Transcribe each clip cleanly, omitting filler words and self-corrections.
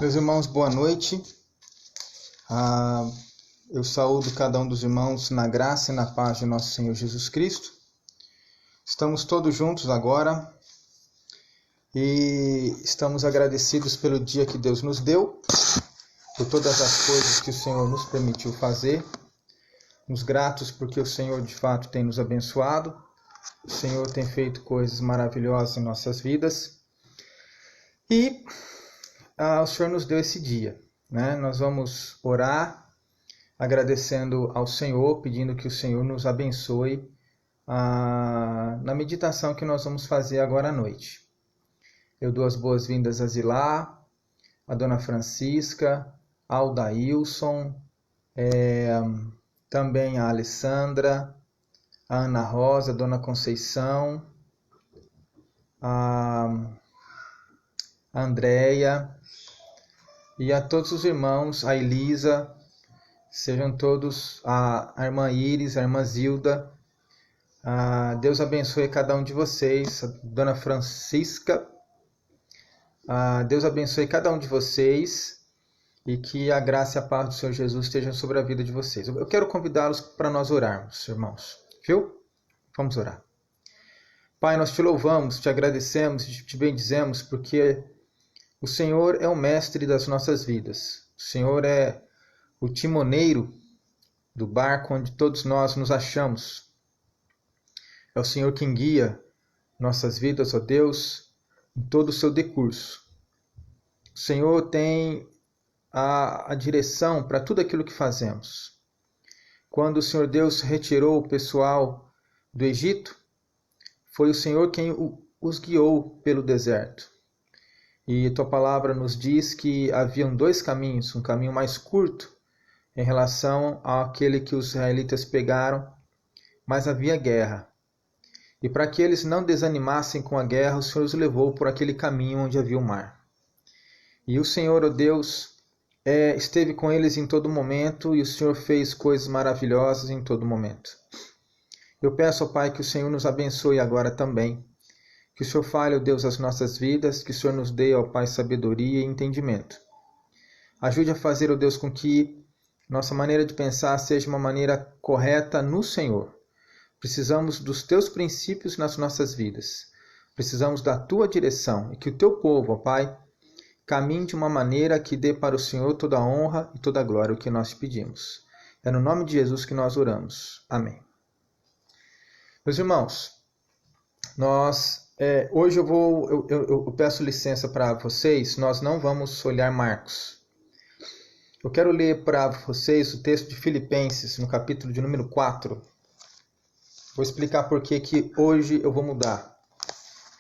Meus irmãos, boa noite. Eu saúdo cada um dos irmãos na graça e na paz de nosso Senhor Jesus Cristo. Estamos todos juntos agora e estamos agradecidos pelo dia que Deus nos deu, por todas as coisas que o Senhor nos permitiu fazer. Nos gratos porque o Senhor de fato tem nos abençoado. O Senhor tem feito coisas maravilhosas em nossas vidas. E o Senhor nos deu esse dia, né? Nós vamos orar agradecendo ao Senhor, pedindo que o Senhor nos abençoe na meditação que nós vamos fazer agora à noite. Eu dou as boas-vindas a Zilá, a Dona Francisca, ao Daílson, também a Alessandra, a Ana Rosa, a Dona Conceição, a Andréia e a todos os irmãos, a Elisa, sejam todos, a irmã Iris, a irmã Zilda. Deus abençoe cada um de vocês, a Dona Francisca. Deus abençoe cada um de vocês e que a graça e a paz do Senhor Jesus estejam sobre a vida de vocês. Eu quero convidá-los para nós orarmos, irmãos. Viu? Vamos orar. Pai, nós te louvamos, te agradecemos, te bendizemos, porque o Senhor é o mestre das nossas vidas. O Senhor é o timoneiro do barco onde todos nós nos achamos. É o Senhor quem guia nossas vidas, ó Deus, em todo o seu decurso. O Senhor tem a direção para tudo aquilo que fazemos. Quando o Senhor Deus retirou o pessoal do Egito, foi o Senhor quem os guiou pelo deserto. E tua palavra nos diz que haviam dois caminhos, um caminho mais curto em relação àquele que os israelitas pegaram, mas havia guerra. E para que eles não desanimassem com a guerra, o Senhor os levou por aquele caminho onde havia o mar. E o Senhor, ó Deus, esteve com eles em todo momento, e o Senhor fez coisas maravilhosas em todo momento. Eu peço, ó Pai, que o Senhor nos abençoe agora também. Que o Senhor fale, ó Deus, as nossas vidas, que o Senhor nos dê, ó Pai, sabedoria e entendimento. Ajude a fazer, ó Deus, com que nossa maneira de pensar seja uma maneira correta no Senhor. Precisamos dos teus princípios nas nossas vidas. Precisamos da tua direção e que o teu povo, ó Pai, caminhe de uma maneira que dê para o Senhor toda a honra e toda a glória, o que nós te pedimos. É no nome de Jesus que nós oramos. Amém. Meus irmãos, hoje eu peço licença para vocês, nós não vamos olhar Marcos. Eu quero ler para vocês o texto de Filipenses, no capítulo de número 4. Vou explicar por que hoje eu vou mudar.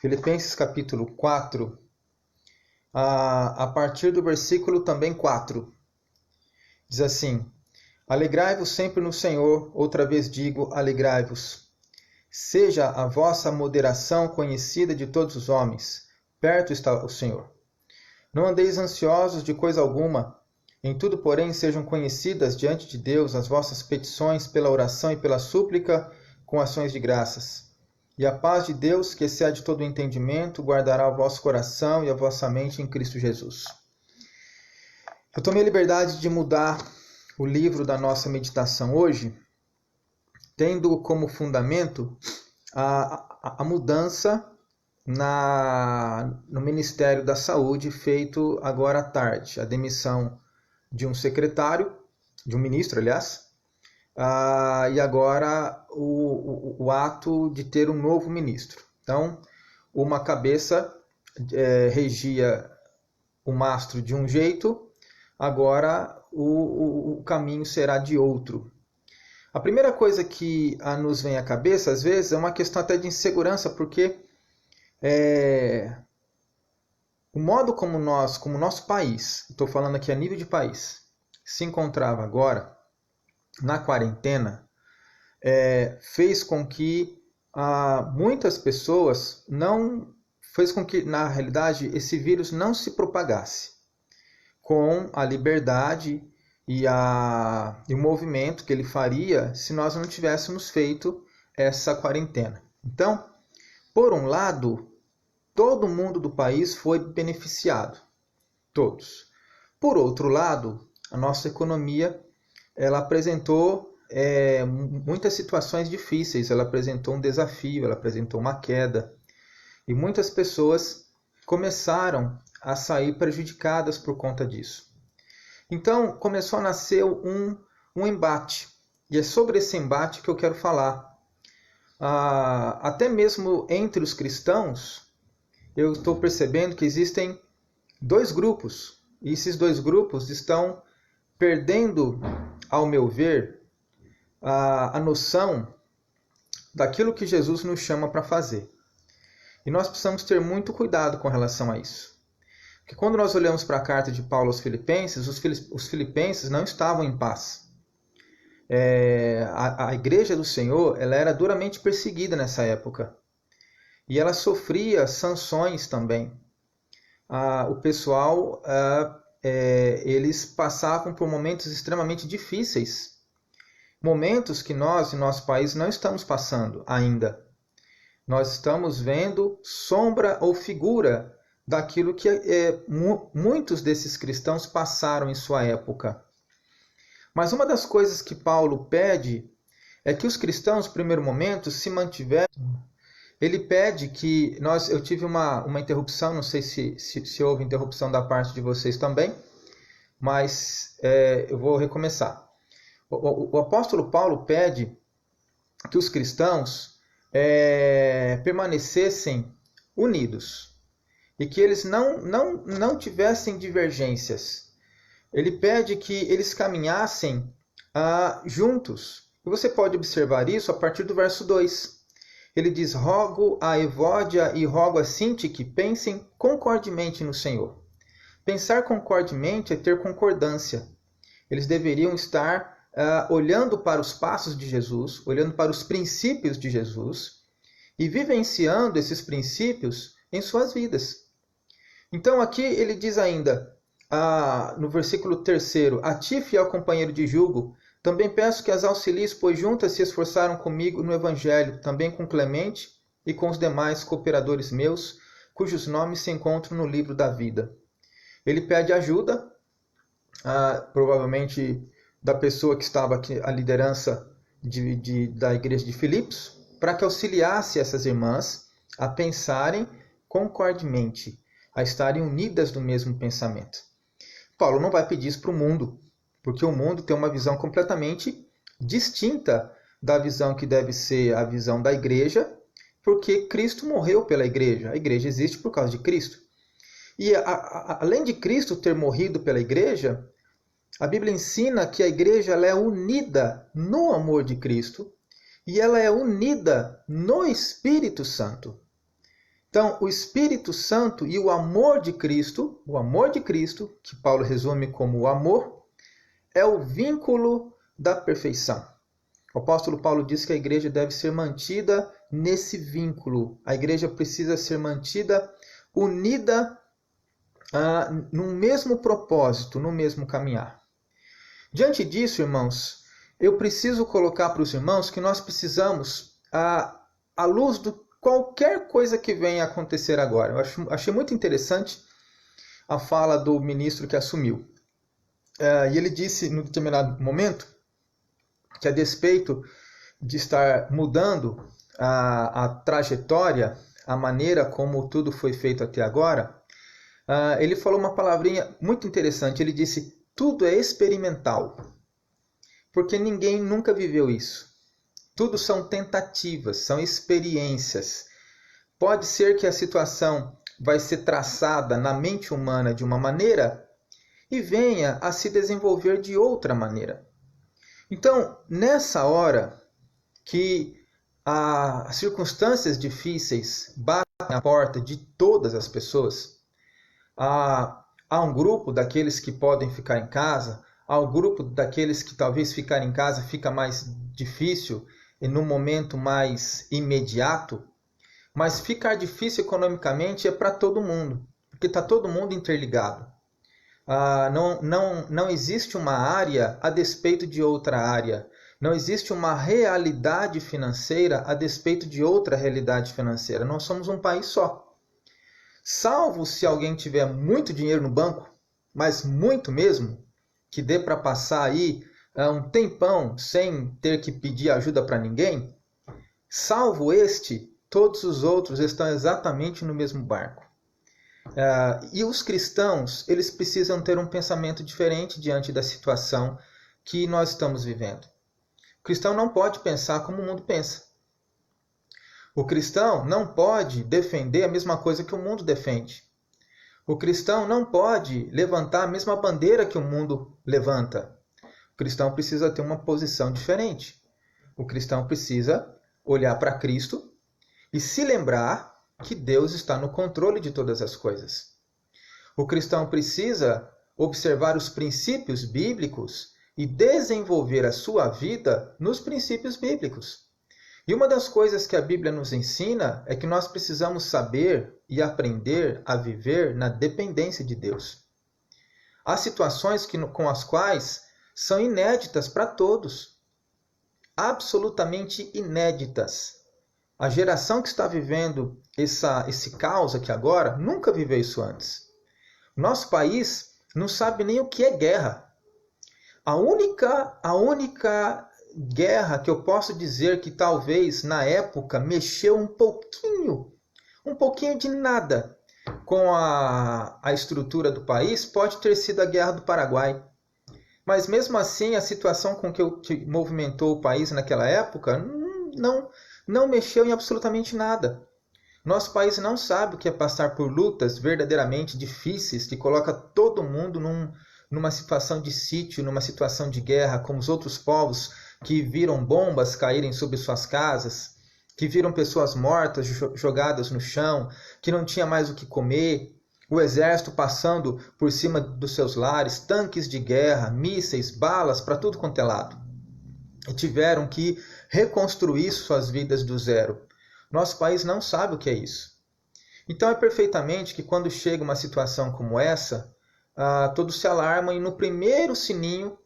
Filipenses capítulo 4, a partir do versículo também 4. Diz assim: Alegrai-vos sempre no Senhor, outra vez digo, alegrai-vos. Seja a vossa moderação conhecida de todos os homens. Perto está o Senhor. Não andeis ansiosos de coisa alguma. Em tudo, porém, sejam conhecidas diante de Deus as vossas petições pela oração e pela súplica com ações de graças. E a paz de Deus, que excede todo o entendimento, guardará o vosso coração e a vossa mente em Cristo Jesus. Eu tomei a liberdade de mudar o livro da nossa meditação hoje, tendo como fundamento a mudança no Ministério da Saúde feito agora à tarde, a demissão de um secretário, de um ministro, aliás, e agora o ato de ter um novo ministro. Então, uma cabeça regia o mastro de um jeito, agora o caminho será de outro. A primeira coisa que nos vem à cabeça, às vezes, é uma questão até de insegurança, porque o modo como o nosso país, estou falando aqui a nível de país, se encontrava agora na quarentena, fez com que muitas pessoas fez com que, na realidade, esse vírus não se propagasse com a liberdade e o movimento que ele faria se nós não tivéssemos feito essa quarentena. Então, por um lado, todo mundo do país foi beneficiado. Todos. Por outro lado, a nossa economia ela apresentou muitas situações difíceis, ela apresentou um desafio, ela apresentou uma queda. E muitas pessoas começaram a sair prejudicadas por conta disso. Então, começou a nascer um embate. E é sobre esse embate que eu quero falar. Até mesmo entre os cristãos, eu estou percebendo que existem dois grupos. E esses dois grupos estão perdendo, ao meu ver, a noção daquilo que Jesus nos chama para fazer. E nós precisamos ter muito cuidado com relação a isso. Porque quando nós olhamos para a carta de Paulo aos Filipenses, os filipenses não estavam em paz. A igreja do Senhor ela era duramente perseguida nessa época. E ela sofria sanções também. O pessoal, eles passavam por momentos extremamente difíceis. Momentos que nós, em nosso país, não estamos passando ainda. Nós estamos vendo sombra ou figura daquilo que muitos desses cristãos passaram em sua época. Mas uma das coisas que Paulo pede é que os cristãos, no primeiro momento, se mantivessem. Ele pede que eu tive uma interrupção, não sei se houve interrupção da parte de vocês também, mas eu vou recomeçar. O apóstolo Paulo pede que os cristãos permanecessem unidos e que eles não tivessem divergências. Ele pede que eles caminhassem juntos. E você pode observar isso a partir do verso 2. Ele diz: rogo a Evódia e rogo a Sinti que pensem concordemente no Senhor. Pensar concordemente é ter concordância. Eles deveriam estar olhando para os passos de Jesus, olhando para os princípios de Jesus e vivenciando esses princípios em suas vidas. Então aqui ele diz ainda, no versículo 3, a ti, fiel companheiro de jugo, também peço que as auxilies, pois juntas se esforçaram comigo no Evangelho, também com Clemente e com os demais cooperadores meus, cujos nomes se encontram no livro da vida. Ele pede ajuda, provavelmente da pessoa que estava aqui, a liderança da igreja de Filipos, para que auxiliasse essas irmãs a pensarem concordemente, a estarem unidas no mesmo pensamento. Paulo não vai pedir isso para o mundo, porque o mundo tem uma visão completamente distinta da visão que deve ser a visão da igreja, porque Cristo morreu pela igreja. A igreja existe por causa de Cristo. E além de Cristo ter morrido pela igreja, a Bíblia ensina que a igreja ela é unida no amor de Cristo e ela é unida no Espírito Santo. Então, o Espírito Santo e o amor de Cristo, que Paulo resume como o amor, é o vínculo da perfeição. O apóstolo Paulo diz que a igreja deve ser mantida nesse vínculo. A igreja precisa ser mantida unida no mesmo propósito, no mesmo caminhar. Diante disso, irmãos, eu preciso colocar para os irmãos que nós precisamos, à luz de qualquer coisa que venha a acontecer agora. Eu achei muito interessante a fala do ministro que assumiu. E ele disse, em determinado momento, que a despeito de estar mudando a trajetória, a maneira como tudo foi feito até agora, ele falou uma palavrinha muito interessante. Ele disse: tudo é experimental, porque ninguém nunca viveu isso. Tudo são tentativas, são experiências. Pode ser que a situação vai ser traçada na mente humana de uma maneira e venha a se desenvolver de outra maneira. Então, nessa hora que as circunstâncias difíceis batem à porta de todas as pessoas, há um grupo daqueles que podem ficar em casa, há um grupo daqueles que talvez ficar em casa fica mais difícil e no momento mais imediato, mas ficar difícil economicamente é para todo mundo, porque está todo mundo interligado. Não existe uma área a despeito de outra área. Não existe uma realidade financeira a despeito de outra realidade financeira. Nós somos um país só. Salvo se alguém tiver muito dinheiro no banco, mas muito mesmo, que dê para passar aí um tempão sem ter que pedir ajuda para ninguém, salvo este, todos os outros estão exatamente no mesmo barco. E os cristãos, eles precisam ter um pensamento diferente diante da situação que nós estamos vivendo. O cristão não pode pensar como o mundo pensa. O cristão não pode defender a mesma coisa que o mundo defende. O cristão não pode levantar a mesma bandeira que o mundo levanta. O cristão precisa ter uma posição diferente. O cristão precisa olhar para Cristo e se lembrar que Deus está no controle de todas as coisas. O cristão precisa observar os princípios bíblicos e desenvolver a sua vida nos princípios bíblicos. E uma das coisas que a Bíblia nos ensina é que nós precisamos saber e aprender a viver na dependência de Deus. Há situações com as quais são inéditas para todos. Absolutamente inéditas. A geração que está vivendo esse caos aqui agora nunca viveu isso antes. Nosso país não sabe nem o que é guerra. A única guerra que eu posso dizer que talvez na época mexeu um pouquinho de nada com a estrutura do país pode ter sido a Guerra do Paraguai. Mas mesmo assim a situação com que movimentou o país naquela época não mexeu em absolutamente nada. Nosso país não sabe o que é passar por lutas verdadeiramente difíceis que coloca todo mundo numa situação de sítio, numa situação de guerra, como os outros povos que viram bombas caírem sobre suas casas, que viram pessoas mortas jogadas no chão, que não tinha mais o que comer, o exército passando por cima dos seus lares, tanques de guerra, mísseis, balas para tudo quanto é lado. E tiveram que reconstruir suas vidas do zero. Nosso país não sabe o que é isso. Então é perfeitamente que quando chega uma situação como essa, todos se alarmam e no primeiro sininho,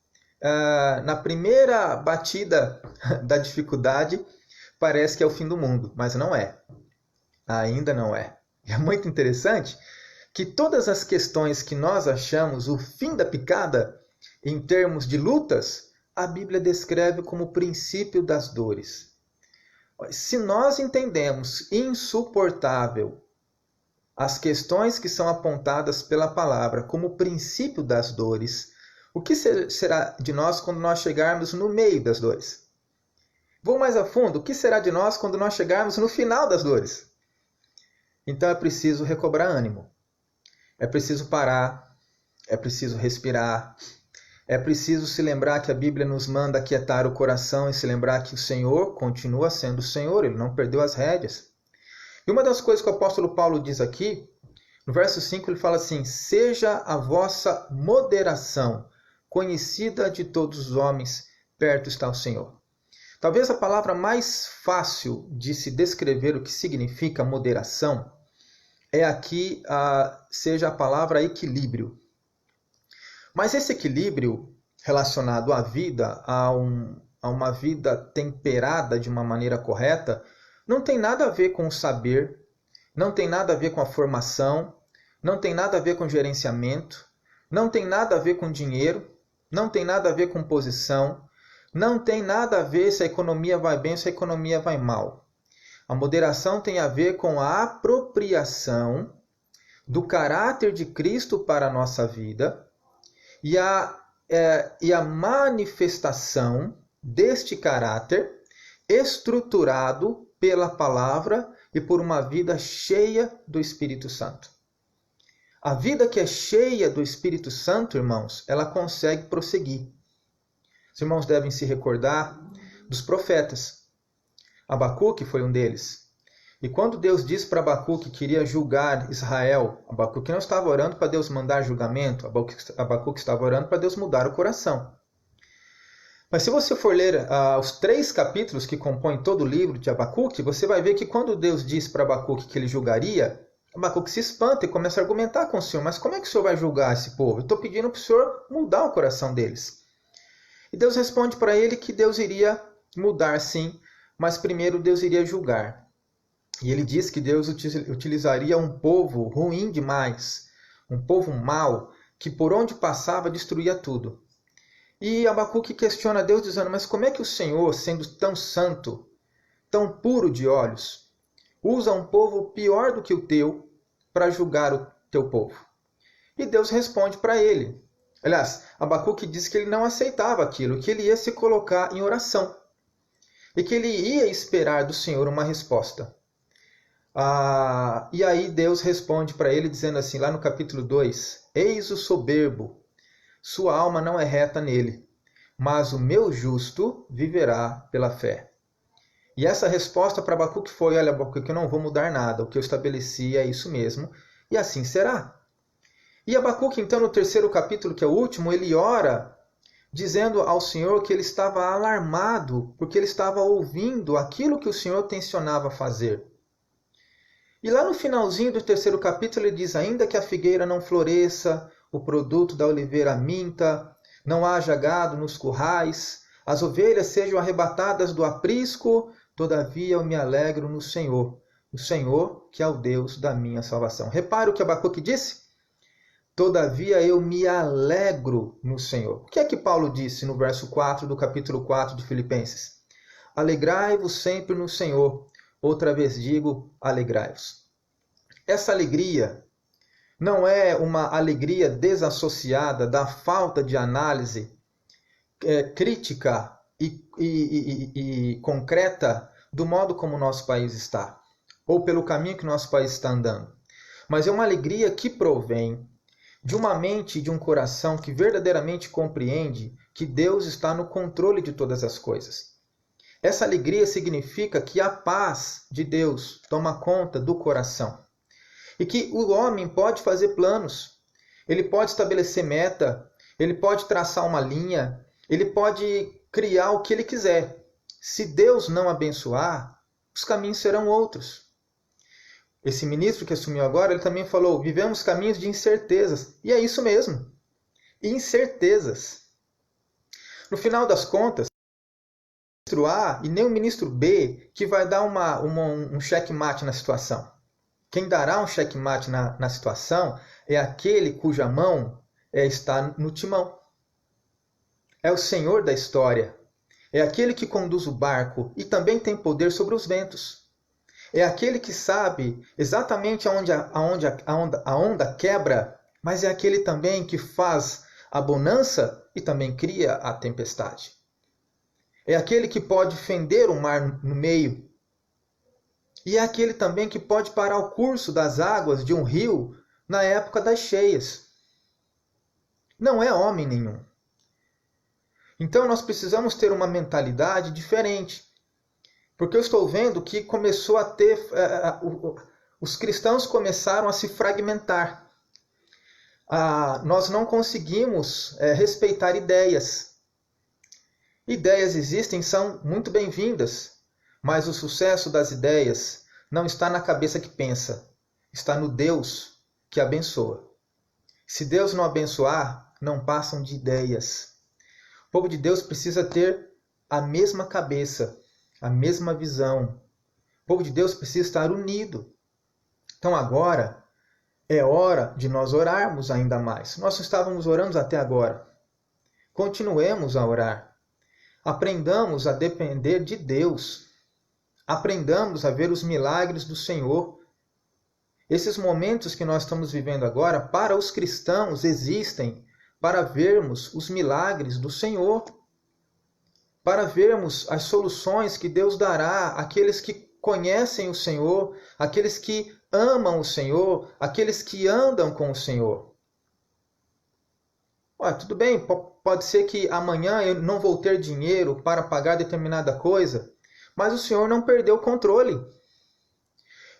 na primeira batida da dificuldade, parece que é o fim do mundo, mas não é. Ainda não é. É muito interessante que todas as questões que nós achamos o fim da picada, em termos de lutas, a Bíblia descreve como o princípio das dores. Se nós entendemos insuportável as questões que são apontadas pela palavra como o princípio das dores, o que será de nós quando nós chegarmos no meio das dores? Vou mais a fundo, o que será de nós quando nós chegarmos no final das dores? Então é preciso recobrar ânimo. É preciso parar, é preciso respirar, é preciso se lembrar que a Bíblia nos manda aquietar o coração e se lembrar que o Senhor continua sendo o Senhor, Ele não perdeu as rédeas. E uma das coisas que o apóstolo Paulo diz aqui, no verso 5, ele fala assim: seja a vossa moderação conhecida de todos os homens, perto está o Senhor. Talvez a palavra mais fácil de se descrever o que significa moderação é aqui, seja a palavra equilíbrio. Mas esse equilíbrio relacionado à vida, a uma vida temperada de uma maneira correta, não tem nada a ver com o saber, não tem nada a ver com a formação, não tem nada a ver com gerenciamento, não tem nada a ver com dinheiro, não tem nada a ver com posição, não tem nada a ver se a economia vai bem ou se a economia vai mal. A moderação tem a ver com a apropriação do caráter de Cristo para a nossa vida, e a manifestação deste caráter estruturado pela palavra e por uma vida cheia do Espírito Santo. A vida que é cheia do Espírito Santo, irmãos, ela consegue prosseguir. Os irmãos devem se recordar dos profetas. Abacuque foi um deles. E quando Deus disse para Abacuque que queria julgar Israel, Abacuque não estava orando para Deus mandar julgamento, Abacuque estava orando para Deus mudar o coração. Mas se você for ler os 3 capítulos que compõem todo o livro de Abacuque, você vai ver que quando Deus disse para Abacuque que ele julgaria, Abacuque se espanta e começa a argumentar com o Senhor. Mas como é que o Senhor vai julgar esse povo? Eu estou pedindo para o Senhor mudar o coração deles. E Deus responde para ele que Deus iria mudar sim, mas primeiro Deus iria julgar. E ele diz que Deus utilizaria um povo ruim demais, um povo mau, que por onde passava destruía tudo. E Abacuque questiona Deus dizendo, mas como é que o Senhor, sendo tão santo, tão puro de olhos, usa um povo pior do que o teu para julgar o teu povo? E Deus responde para ele. Aliás, Abacuque diz que ele não aceitava aquilo, que ele ia se colocar em oração e que ele ia esperar do Senhor uma resposta. E aí Deus responde para ele dizendo assim, lá no capítulo 2, eis o soberbo, sua alma não é reta nele, mas o meu justo viverá pela fé. E essa resposta para Abacuque foi, olha, Abacuque, eu não vou mudar nada, o que eu estabeleci é isso mesmo, e assim será. E Abacuque, então, no terceiro capítulo, que é o último, ele ora dizendo ao Senhor que ele estava alarmado, porque ele estava ouvindo aquilo que o Senhor tensionava fazer. E lá no finalzinho do terceiro capítulo ele diz, ainda que a figueira não floresça, o produto da oliveira minta, não haja gado nos currais, as ovelhas sejam arrebatadas do aprisco, todavia eu me alegro no Senhor, o Senhor que é o Deus da minha salvação. Repare o que Abacuque disse? Todavia eu me alegro no Senhor. O que é que Paulo disse no verso 4 do capítulo 4 de Filipenses? Alegrai-vos sempre no Senhor. Outra vez digo, alegrai-vos. Essa alegria não é uma alegria desassociada da falta de análise crítica e concreta do modo como o nosso país está, ou pelo caminho que o nosso país está andando. Mas é uma alegria que provém de uma mente e de um coração que verdadeiramente compreende que Deus está no controle de todas as coisas. Essa alegria significa que a paz de Deus toma conta do coração. E que o homem pode fazer planos, ele pode estabelecer meta, ele pode traçar uma linha, ele pode criar o que ele quiser. Se Deus não abençoar, os caminhos serão outros. Esse ministro que assumiu agora, ele também falou, vivemos caminhos de incertezas. E é isso mesmo, incertezas. No final das contas, o ministro A e nem o ministro B que vai dar um checkmate na situação. Quem dará um checkmate na situação é aquele cuja mão está no timão. É o Senhor da história. É aquele que conduz o barco e também tem poder sobre os ventos. É aquele que sabe exatamente aonde a onda quebra, mas é aquele também que faz a bonança e também cria a tempestade. É aquele que pode fender o mar no meio. E é aquele também que pode parar o curso das águas de um rio na época das cheias. Não é homem nenhum. Então nós precisamos ter uma mentalidade diferente. Porque eu estou vendo que começou a ter... os cristãos começaram a se fragmentar. Nós não conseguimos respeitar ideias. Ideias existem, são muito bem-vindas. Mas o sucesso das ideias não está na cabeça que pensa. Está no Deus que abençoa. Se Deus não abençoar, não passam de ideias. O povo de Deus precisa ter a mesma cabeça, a mesma visão. O povo de Deus precisa estar unido. Então agora é hora de nós orarmos ainda mais. Nós não estávamos orando até agora. Continuemos a orar. Aprendamos a depender de Deus. Aprendamos a ver os milagres do Senhor. Esses momentos que nós estamos vivendo agora, para os cristãos, existem para vermos os milagres do Senhor. Para vermos as soluções que Deus dará àqueles que conhecem o Senhor, àqueles que amam o Senhor, àqueles que andam com o Senhor. Tudo bem, pode ser que amanhã eu não vou ter dinheiro para pagar determinada coisa, mas o Senhor não perdeu o controle.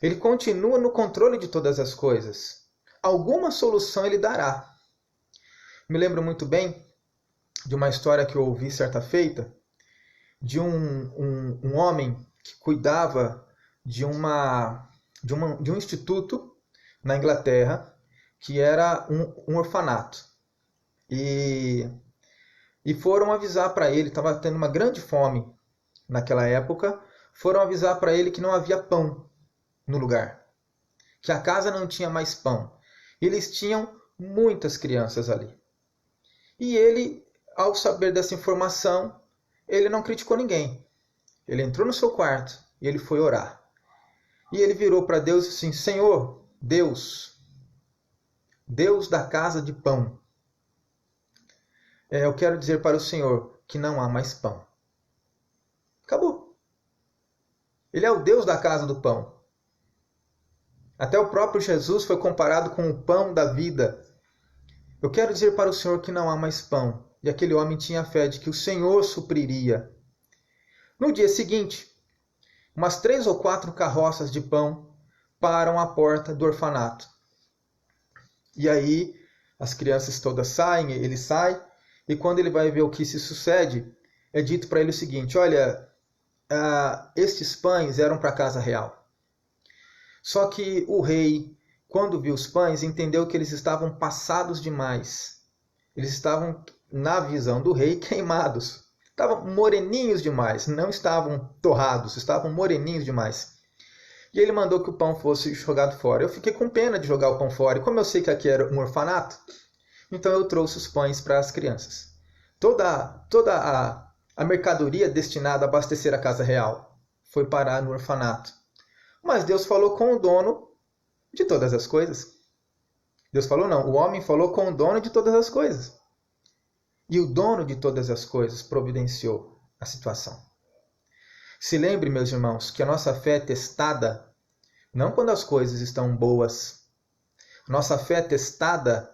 Ele continua no controle de todas as coisas. Alguma solução Ele dará. Me lembro muito bem de uma história que eu ouvi certa feita, de um homem que cuidava de um instituto na Inglaterra, que era um orfanato. E foram avisar para ele, estava tendo uma grande fome naquela época, foram avisar para ele que não havia pão no lugar, que a casa não tinha mais pão. Eles tinham muitas crianças ali. E ele, ao saber dessa informação, ele não criticou ninguém. Ele entrou no seu quarto e ele foi orar. E ele virou para Deus e disse assim: Senhor, Deus da casa de pão, eu quero dizer para o Senhor que não há mais pão. Acabou. Ele é o Deus da casa do pão. Até o próprio Jesus foi comparado com o pão da vida. Eu quero dizer para o Senhor que não há mais pão. E aquele homem tinha fé de que o Senhor supriria. No dia seguinte, umas 3 ou 4 carroças de pão param à porta do orfanato. E aí as crianças todas saem, ele sai, e quando ele vai ver o que se sucede, é dito para ele o seguinte: olha, estes pães eram para a casa real. Só que o rei, quando viu os pães, entendeu que eles estavam passados demais. Eles estavam, na visão do rei, queimados. Estavam moreninhos demais, não estavam torrados, estavam moreninhos demais. E ele mandou que o pão fosse jogado fora. Eu fiquei com pena de jogar o pão fora, e como eu sei que aqui era um orfanato, então eu trouxe os pães para as crianças. Toda a mercadoria destinada a abastecer a casa real foi parar no orfanato. Mas Deus falou com o dono de todas as coisas. Deus falou não, o homem falou com o dono de todas as coisas. E o dono de todas as coisas providenciou a situação. Se lembre, meus irmãos, que a nossa fé é testada não quando as coisas estão boas. Nossa fé é testada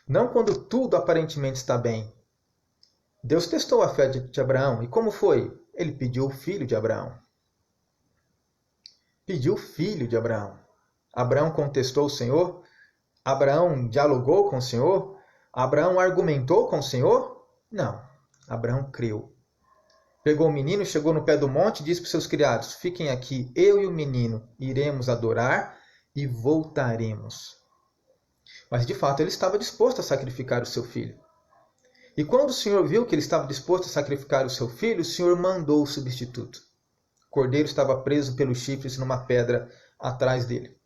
não quando tudo aparentemente está bem. Deus testou a fé de Abraão. E como foi? Ele pediu o filho de Abraão. Pediu o filho de Abraão. Abraão contestou o Senhor? Abraão dialogou com o Senhor? Abraão argumentou com o Senhor? Não. Abraão creu. Pegou o menino, chegou no pé do monte e disse para os seus criados: fiquem aqui, eu e o menino iremos adorar e voltaremos. Mas de fato ele estava disposto a sacrificar o seu filho. E quando o Senhor viu que ele estava disposto a sacrificar o seu filho, o Senhor mandou o substituto. O cordeiro estava preso pelos chifres numa pedra atrás dele.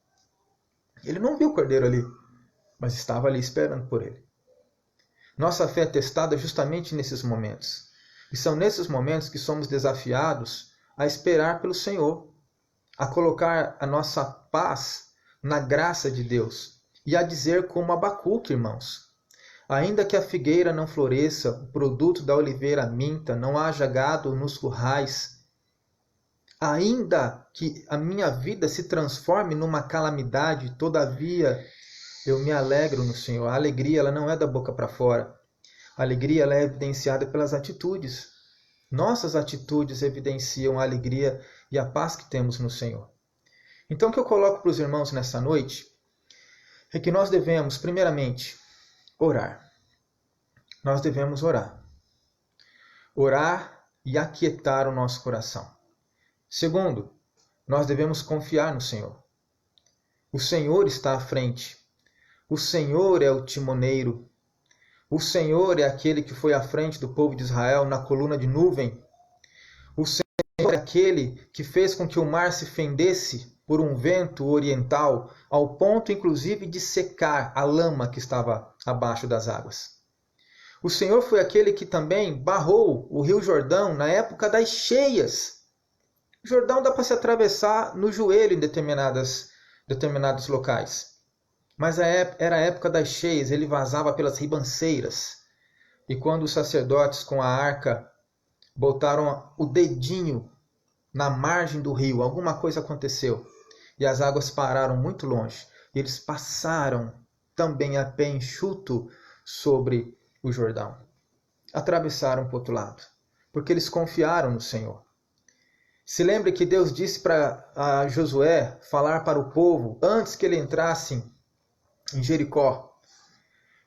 Ele não viu o cordeiro ali, mas estava ali esperando por ele. Nossa fé é testada justamente nesses momentos. E são nesses momentos que somos desafiados a esperar pelo Senhor, a colocar a nossa paz na graça de Deus e a dizer como Abacuque, irmãos: ainda que a figueira não floresça, o produto da oliveira minta, não haja gado nos currais, ainda que a minha vida se transforme numa calamidade, todavia eu me alegro no Senhor. A alegria ela não é da boca para fora. A alegria ela é evidenciada pelas atitudes. Nossas atitudes evidenciam a alegria e a paz que temos no Senhor. Então o que eu coloco para os irmãos nessa noite é que nós devemos, primeiramente, orar. Nós devemos orar. Orar e aquietar o nosso coração. Segundo, nós devemos confiar no Senhor. O Senhor está à frente. O Senhor é o timoneiro. O Senhor é aquele que foi à frente do povo de Israel na coluna de nuvem. O Senhor é aquele que fez com que o mar se fendesse por um vento oriental, ao ponto inclusive de secar a lama que estava abaixo das águas. O Senhor foi aquele que também barrou o rio Jordão na época das cheias. O Jordão dá para se atravessar no joelho em determinados locais. Mas era a época das cheias, ele vazava pelas ribanceiras. E quando os sacerdotes com a arca botaram o dedinho na margem do rio, alguma coisa aconteceu. E as águas pararam muito longe. E eles passaram também a pé enxuto sobre o Jordão. Atravessaram para o outro lado, porque eles confiaram no Senhor. Se lembre que Deus disse para Josué falar para o povo, antes que ele entrasse em Jericó,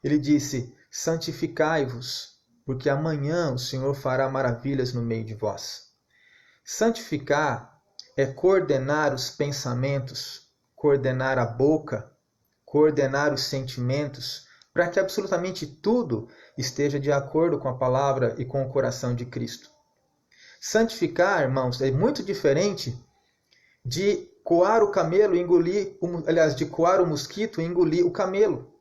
ele disse: santificai-vos, porque amanhã o Senhor fará maravilhas no meio de vós. Santificar é coordenar os pensamentos, coordenar a boca, coordenar os sentimentos, para que absolutamente tudo esteja de acordo com a palavra e com o coração de Cristo. Santificar, irmãos, é muito diferente de coar o camelo e engolir, de coar o mosquito e engolir o camelo.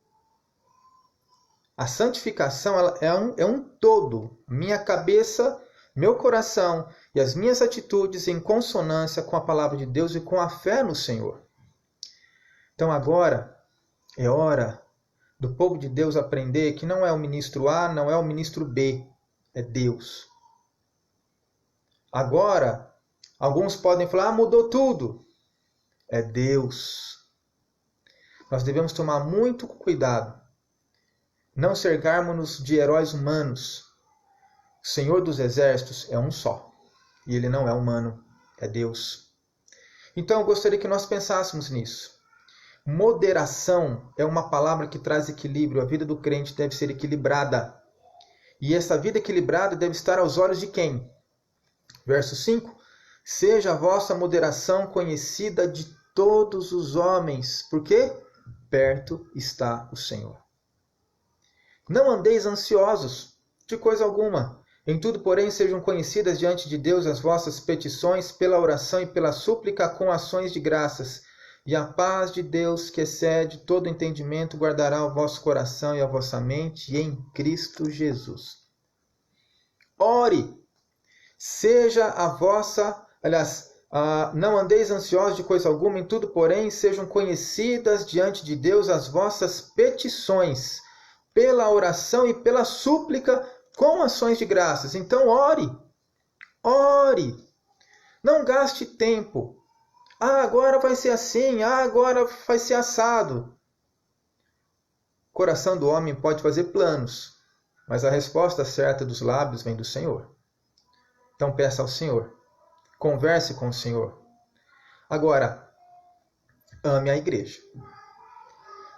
A santificação ela é um todo. Minha cabeça, meu coração e as minhas atitudes em consonância com a palavra de Deus e com a fé no Senhor. Então agora é hora do povo de Deus aprender que não é o ministro A, não é o ministro B, é Deus. Agora, alguns podem falar, mudou tudo. É Deus. Nós devemos tomar muito cuidado. Não cercarmos-nos de heróis humanos. O Senhor dos Exércitos é um só. E Ele não é humano, é Deus. Então eu gostaria que nós pensássemos nisso. Moderação é uma palavra que traz equilíbrio. A vida do crente deve ser equilibrada. E essa vida equilibrada deve estar aos olhos de quem? Verso 5. Seja a vossa moderação conhecida de todos os homens, porque perto está o Senhor. Não andeis ansiosos de coisa alguma. Em tudo, porém, sejam conhecidas diante de Deus as vossas petições pela oração e pela súplica com ações de graças. E a paz de Deus, que excede todo entendimento, guardará o vosso coração e a vossa mente em Cristo Jesus. Ore, seja a vossa, não andeis ansiosos de coisa alguma, em tudo, porém, sejam conhecidas diante de Deus as vossas petições, pela oração e pela súplica com ações de graças. Então, ore, ore, não gaste tempo. Agora vai ser assim, agora vai ser assado. O coração do homem pode fazer planos, mas a resposta certa dos lábios vem do Senhor. Então peça ao Senhor, converse com o Senhor. Agora, ame a igreja.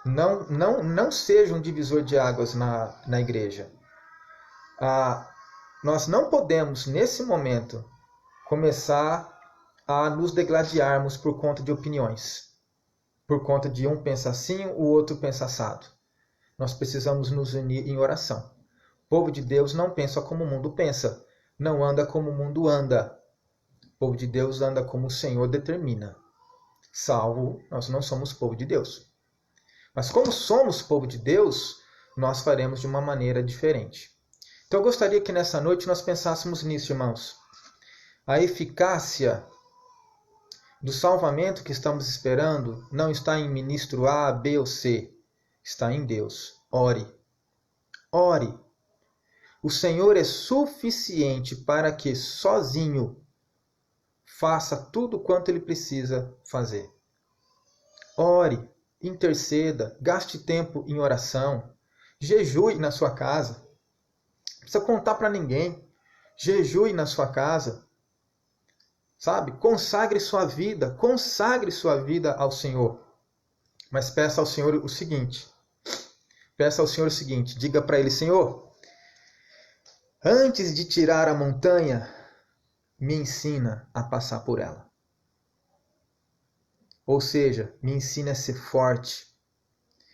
Não seja um divisor de águas na igreja. Nós não podemos, nesse momento, começar a nos degladiarmos por conta de opiniões. Por conta de um pensar assim, o outro pensar assado. Nós precisamos nos unir em oração. O povo de Deus não pensa como o mundo pensa. Não anda como o mundo anda. O povo de Deus anda como o Senhor determina. Salvo, nós não somos povo de Deus. Mas como somos povo de Deus, nós faremos de uma maneira diferente. Então eu gostaria que nessa noite nós pensássemos nisso, irmãos. A eficácia do salvamento que estamos esperando não está em ministro A, B ou C. Está em Deus. Ore. Ore. O Senhor é suficiente para que sozinho faça tudo quanto Ele precisa fazer. Ore, interceda, gaste tempo em oração, jejue na sua casa. Não precisa contar para ninguém. Jejue na sua casa. Sabe? Consagre sua vida ao Senhor. Mas peça ao Senhor o seguinte. Diga para Ele, Senhor, antes de tirar a montanha, me ensina a passar por ela. Ou seja, me ensine a ser forte.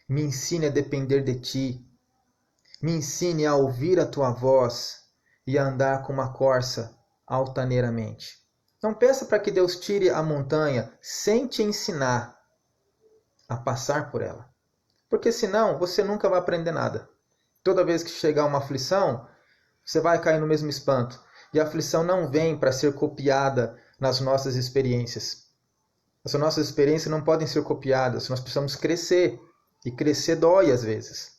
Me ensine a depender de Ti. Me ensine a ouvir a Tua voz e a andar com uma corça altaneiramente. Não peça para que Deus tire a montanha sem te ensinar a passar por ela. Porque senão você nunca vai aprender nada. Toda vez que chegar uma aflição, você vai cair no mesmo espanto. E a aflição não vem para ser copiada nas nossas experiências. As nossas experiências não podem ser copiadas. Nós precisamos crescer. E crescer dói às vezes.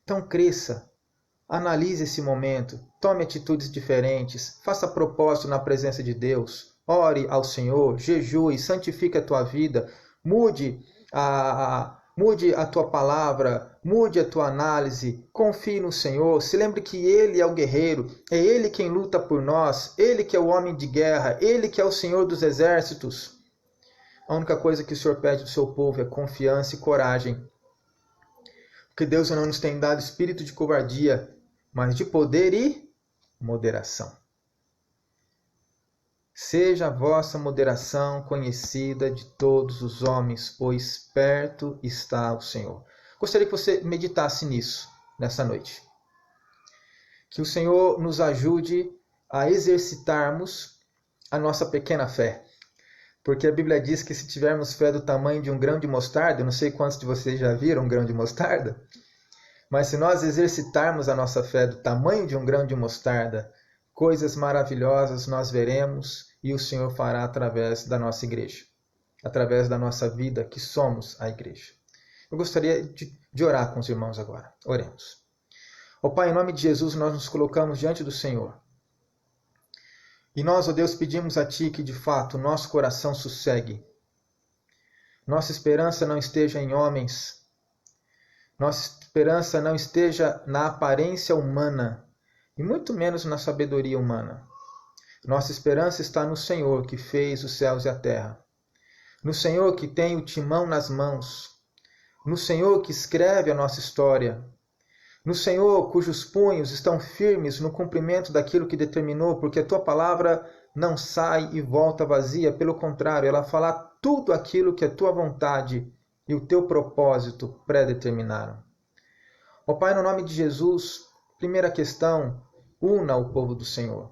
Então cresça. Analise esse momento, tome atitudes diferentes, faça propósito na presença de Deus, ore ao Senhor, jejue, santifique a tua vida, mude a tua palavra, mude a tua análise, confie no Senhor, se lembre que Ele é o guerreiro, é Ele quem luta por nós, Ele que é o homem de guerra, Ele que é o Senhor dos exércitos. A única coisa que o Senhor pede do seu povo é confiança e coragem. Porque Deus não nos tem dado espírito de covardia, mas de poder e moderação. Seja a vossa moderação conhecida de todos os homens, pois perto está o Senhor. Gostaria que você meditasse nisso nessa noite. Que o Senhor nos ajude a exercitarmos a nossa pequena fé. Porque a Bíblia diz que se tivermos fé do tamanho de um grão de mostarda, eu não sei quantos de vocês já viram um grão de mostarda, Mas se nós exercitarmos a nossa fé do tamanho de um grão de mostarda, coisas maravilhosas nós veremos e o Senhor fará através da nossa igreja, através da nossa vida, que somos a igreja. Eu gostaria de orar com os irmãos agora. Oremos. Ó Pai, em nome de Jesus, nós nos colocamos diante do Senhor. E nós, ó Deus, pedimos a Ti que, de fato, o nosso coração sossegue. Nossa esperança não esteja em homens. Nossa esperança não esteja na aparência humana, e muito menos na sabedoria humana. Nossa esperança está no Senhor, que fez os céus e a terra. No Senhor que tem o timão nas mãos. No Senhor que escreve a nossa história. No Senhor cujos punhos estão firmes no cumprimento daquilo que determinou, porque a Tua palavra não sai e volta vazia. Pelo contrário, ela fala tudo aquilo que a Tua vontade e o Teu propósito predeterminaram. Ó Pai, no nome de Jesus, primeira questão, una o povo do Senhor.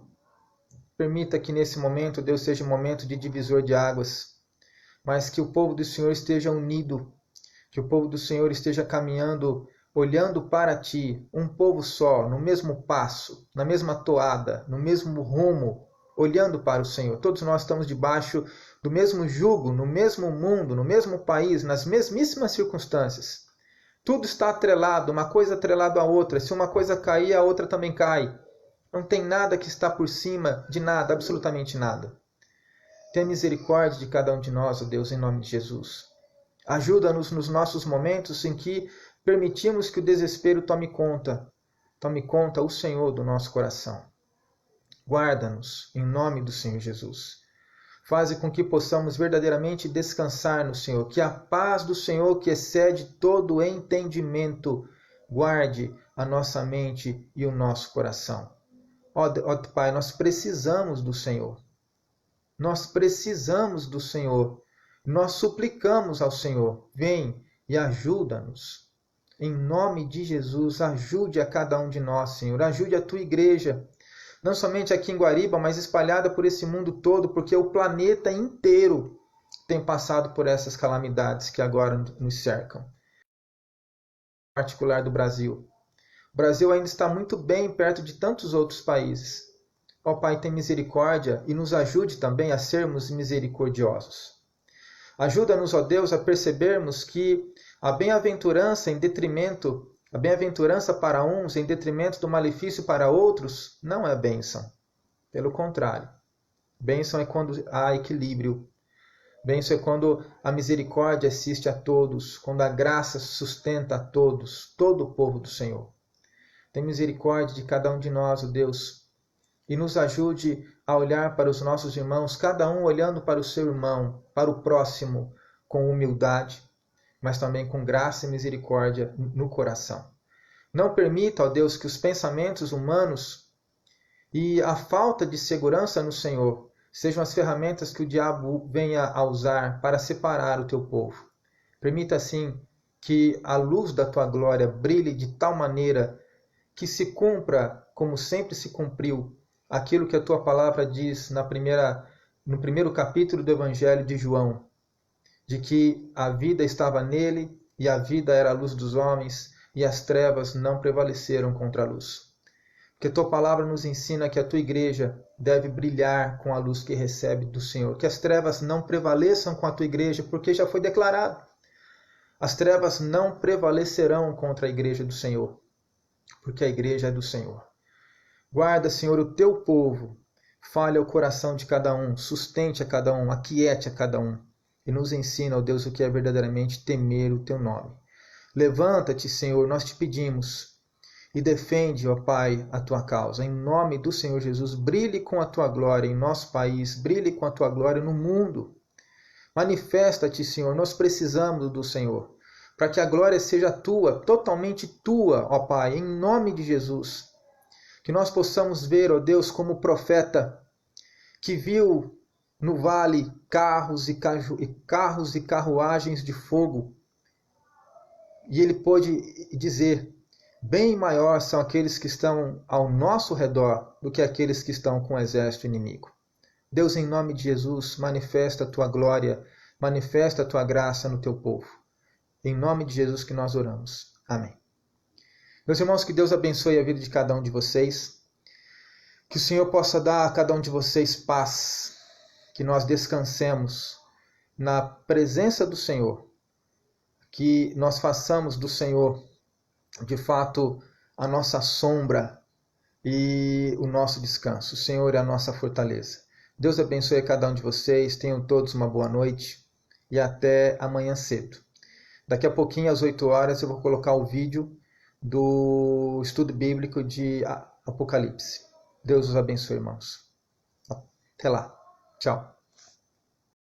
Permita que nesse momento, Deus, seja um momento de divisor de águas, mas que o povo do Senhor esteja unido, que o povo do Senhor esteja caminhando, olhando para Ti, um povo só, no mesmo passo, na mesma toada, no mesmo rumo, olhando para o Senhor. Todos nós estamos debaixo do mesmo jugo, no mesmo mundo, no mesmo país, nas mesmíssimas circunstâncias. Tudo está atrelado, uma coisa atrelada à outra. Se uma coisa cair, a outra também cai. Não tem nada que está por cima de nada, absolutamente nada. Tenha misericórdia de cada um de nós, ó Deus, em nome de Jesus. Ajuda-nos nos nossos momentos em que permitimos que o desespero tome conta o Senhor do nosso coração. Guarda-nos em nome do Senhor Jesus. Faze com que possamos verdadeiramente descansar no Senhor, que a paz do Senhor, que excede todo entendimento, guarde a nossa mente e o nosso coração. Ó Pai, nós precisamos do Senhor. Nós precisamos do Senhor. Nós suplicamos ao Senhor, vem e ajuda-nos. Em nome de Jesus, ajude a cada um de nós, Senhor. Ajude a Tua igreja, não somente aqui em Guariba, mas espalhada por esse mundo todo, porque o planeta inteiro tem passado por essas calamidades que agora nos cercam. Em particular do Brasil. O Brasil ainda está muito bem perto de tantos outros países. Ó Pai, tem misericórdia e nos ajude também a sermos misericordiosos. Ajuda-nos, ó Deus, a percebermos que a bem-aventurança para uns em detrimento do malefício para outros não é bênção. Pelo contrário, bênção é quando há equilíbrio. Bênção é quando a misericórdia assiste a todos, quando a graça sustenta a todos, todo o povo do Senhor. Tem misericórdia de cada um de nós, ó Deus, e nos ajude a olhar para os nossos irmãos, cada um olhando para o seu irmão, para o próximo, com humildade, mas também com graça e misericórdia no coração. Não permita, ó Deus, que os pensamentos humanos e a falta de segurança no Senhor sejam as ferramentas que o diabo venha a usar para separar o Teu povo. Permita, assim, que a luz da Tua glória brilhe de tal maneira que se cumpra, como sempre se cumpriu, aquilo que a Tua palavra diz no primeiro capítulo do Evangelho de João, de que a vida estava nele e a vida era a luz dos homens e as trevas não prevaleceram contra a luz. Que a Tua palavra nos ensina que a Tua igreja deve brilhar com a luz que recebe do Senhor. Que as trevas não prevaleçam com a Tua igreja, porque já foi declarado. As trevas não prevalecerão contra a igreja do Senhor, porque a igreja é do Senhor. Guarda, Senhor, o Teu povo. Fale ao coração de cada um, sustente a cada um, aquiete a cada um. E nos ensina, ó Deus, o que é verdadeiramente temer o Teu nome. Levanta-te, Senhor, nós te pedimos, e defende, ó Pai, a Tua causa. Em nome do Senhor Jesus, brilhe com a Tua glória em nosso país, brilhe com a Tua glória no mundo. Manifesta-te, Senhor, nós precisamos do Senhor, para que a glória seja Tua, totalmente Tua, ó Pai, em nome de Jesus. Que nós possamos ver, ó Deus, como profeta, que viu no vale carros e carruagens de fogo, e ele pôde dizer, bem maior são aqueles que estão ao nosso redor do que aqueles que estão com o exército inimigo. Deus, em nome de Jesus, manifesta a Tua glória, manifesta a Tua graça no Teu povo. Em nome de Jesus que nós oramos. Amém. Meus irmãos, que Deus abençoe a vida de cada um de vocês. Que o Senhor possa dar a cada um de vocês paz. Que nós descansemos na presença do Senhor. Que nós façamos do Senhor, de fato, a nossa sombra e o nosso descanso. O Senhor é a nossa fortaleza. Deus abençoe a cada um de vocês. Tenham todos uma boa noite e até amanhã cedo. Daqui a pouquinho, às 8 horas, eu vou colocar o vídeo do estudo bíblico de Apocalipse. Deus os abençoe, irmãos. Até lá. Tchau.